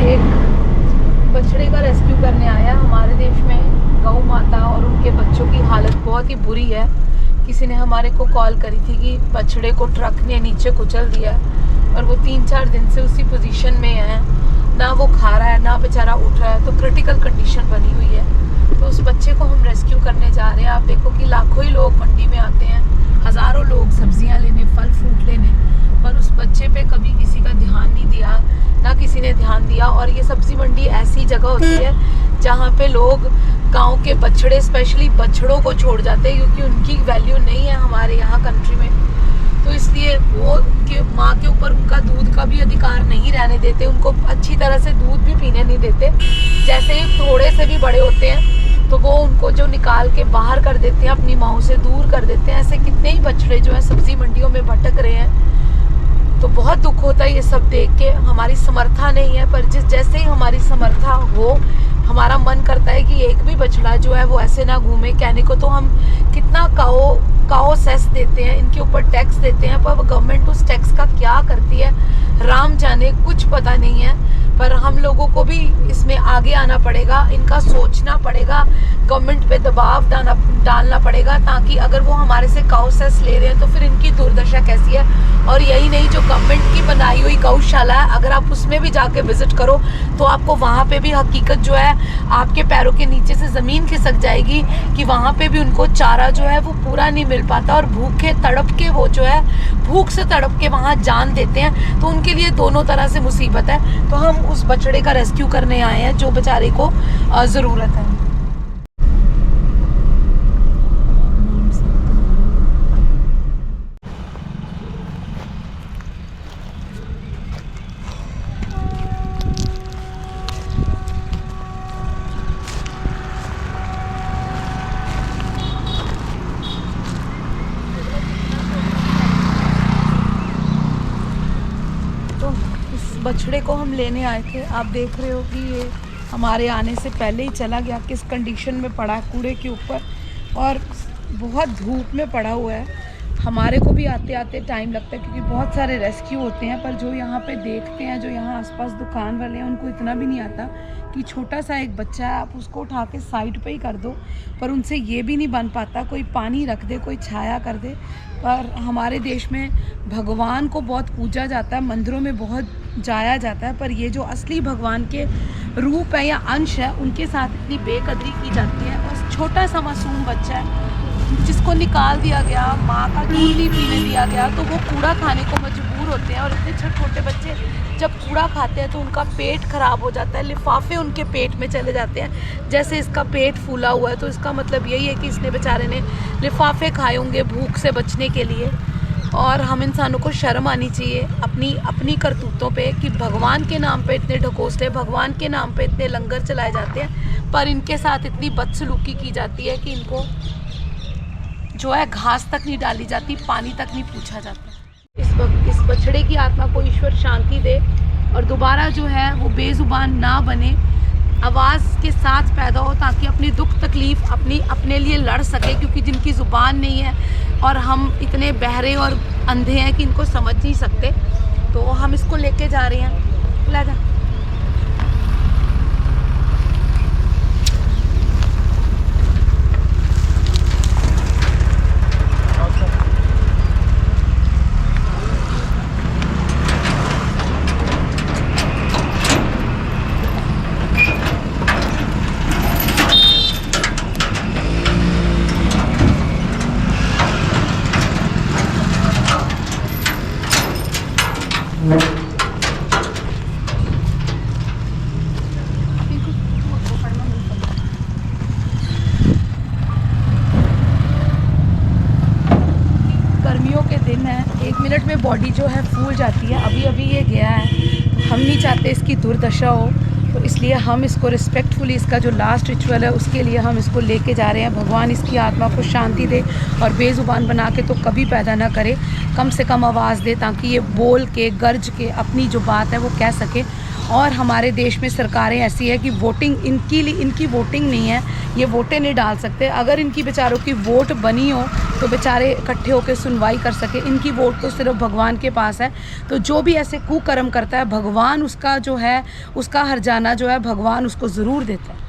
एक बछड़े का रेस्क्यू करने आया। हमारे देश में गौ माता और उनके बच्चों की हालत बहुत ही बुरी है। किसी ने हमारे को कॉल करी थी कि बछड़े को ट्रक ने नीचे कुचल दिया और वो 3-4 दिन से उसी पोजीशन में है, ना वो खा रहा है ना बेचारा उठ रहा है, तो क्रिटिकल कंडीशन बनी हुई है। तो उस बच्चे को हम रेस्क्यू करने जा रहे हैं। आप देखो कि लाखों ही लोग मंडी में आते हैं, हज़ारों लोग सब्जियां लेने, फल फ्रूट लेने, पर उस बच्चे पे कभी किसी का ध्यान नहीं दिया, ना किसी ने ध्यान दिया। और ये सब्जी मंडी ऐसी जगह होती है जहाँ पे लोग गांव के बछड़े, स्पेशली बछड़ों को छोड़ जाते हैं, क्योंकि उनकी वैल्यू नहीं है हमारे यहाँ कंट्री में। तो इसलिए वो माँ के ऊपर उनका दूध का भी अधिकार नहीं रहने देते, उनको अच्छी तरह से दूध भी पीने नहीं देते। जैसे ही थोड़े से भी बड़े होते हैं तो वो उनको जो निकाल के बाहर कर देते हैं, अपनी माँ से दूर कर देते हैं। ऐसे कितने ही बछड़े जो है सब्जी मंडियों में भटक रहे हैं। तो बहुत दुख होता है ये सब देख के। हमारी समर्था नहीं है, पर जैसे ही हमारी समर्था हो, हमारा मन करता है कि एक भी बछड़ा जो है वो ऐसे ना घूमे। कहने को तो हम कितना काओ सेस देते हैं, इनके ऊपर टैक्स देते हैं, पर गवर्नमेंट उस टैक्स का क्या करती है राम जाने, कुछ पता नहीं है। पर हम लोगों को भी इसमें आगे आना पड़ेगा, इनका सोचना पड़ेगा, गवर्नमेंट पे दबाव डालना पड़ेगा, ताकि अगर वो हमारे से काउ सेस ले रहे हैं तो फिर इनकी दुर्दशा कैसी है। और यही नहीं, जो गवर्नमेंट की बनाई हुई गौशाला है, अगर आप उसमें भी जाके विजिट करो तो आपको वहाँ पे भी हकीकत जो है आपके पैरों के नीचे से ज़मीन खिसक जाएगी कि वहाँ पे भी उनको चारा जो है वो पूरा नहीं मिल पाता, और भूखे तड़प के वो जो है भूख से तड़प के वहाँ जान देते हैं। तो उनके लिए दोनों तरह से मुसीबत है। तो हम उस बछड़े का रेस्क्यू करने आए हैं जो बेचारे को ज़रूरत है। बछड़े को हम लेने आए थे। आप देख रहे हो कि ये हमारे आने से पहले ही चला गया, किस कंडीशन में पड़ा है कूड़े के ऊपर, और बहुत धूप में पड़ा हुआ है। हमारे को भी आते आते टाइम लगता है, क्योंकि बहुत सारे रेस्क्यू होते हैं, पर जो यहाँ पे देखते हैं, जो यहाँ आसपास दुकान वाले हैं, उनको इतना भी नहीं आता कि छोटा सा एक बच्चा है, आप उसको उठा के साइड पे ही कर दो। पर उनसे ये भी नहीं बन पाता, कोई पानी रख दे, कोई छाया कर दे। पर हमारे देश में भगवान को बहुत पूजा जाता है, मंदिरों में बहुत जाया जाता है, पर ये जो असली भगवान के रूप है या अंश है, उनके साथ इतनी बेकदरी की जाती है। और छोटा सा मासूम बच्चा है जिसको निकाल दिया गया, माँ का दूध नहीं पीने दिया गया, तो वो कूड़ा खाने को मजबूर होते हैं। और इतने छोटे बच्चे जब कूड़ा खाते हैं तो उनका पेट खराब हो जाता है, लिफाफे उनके पेट में चले जाते हैं। जैसे इसका पेट फूला हुआ है तो इसका मतलब यही है कि इसने बेचारे ने लिफाफे खाए होंगे भूख से बचने के लिए। और हम इंसानों को शर्म आनी चाहिए अपनी करतूतों पे, कि भगवान के नाम पे इतने ढकोसले, भगवान के नाम पे इतने लंगर चलाए जाते हैं, पर इनके साथ इतनी बदसलूकी की जाती है कि इनको जो है घास तक नहीं डाली जाती, पानी तक नहीं पूछा जाता। इस बछड़े की आत्मा को ईश्वर शांति दे और दोबारा जो है वो बेजुबान ना बने, आवाज़ के साथ पैदा हो, ताकि अपनी दुख तकलीफ़ अपने लिए लड़ सके। क्योंकि जिनकी ज़ुबान नहीं है और हम इतने बहरे और अंधे हैं कि इनको समझ नहीं सकते, तो हम इसको लेके जा रहे हैं। ला जा। गर्मियों के दिन है, 1 मिनट में बॉडी जो है फूल जाती है। अभी ये गया है, तो हम नहीं चाहते इसकी दुर्दशा हो, तो इसलिए हम इसको रिस्पेक्टफुली, इसका जो लास्ट रिचुअल है उसके लिए हम इसको लेके जा रहे हैं। भगवान इसकी आत्मा को शांति दे और बेजुबान बना के तो कभी पैदा ना करे, कम से कम आवाज़ दे, ताकि ये बोल के, गर्ज के अपनी जो बात है वो कह सके। और हमारे देश में सरकारें ऐसी है कि वोटिंग इनकी वोटिंग नहीं है, ये वोटें नहीं डाल सकते। अगर इनकी बेचारों की वोट बनी हो तो बेचारे इकट्ठे होकर सुनवाई कर सके। इनकी वोट तो सिर्फ भगवान के पास है। तो जो भी ऐसे कुकर्म करता है, भगवान उसका जो है, उसका हर्जाना जो है भगवान उसको ज़रूर देता है।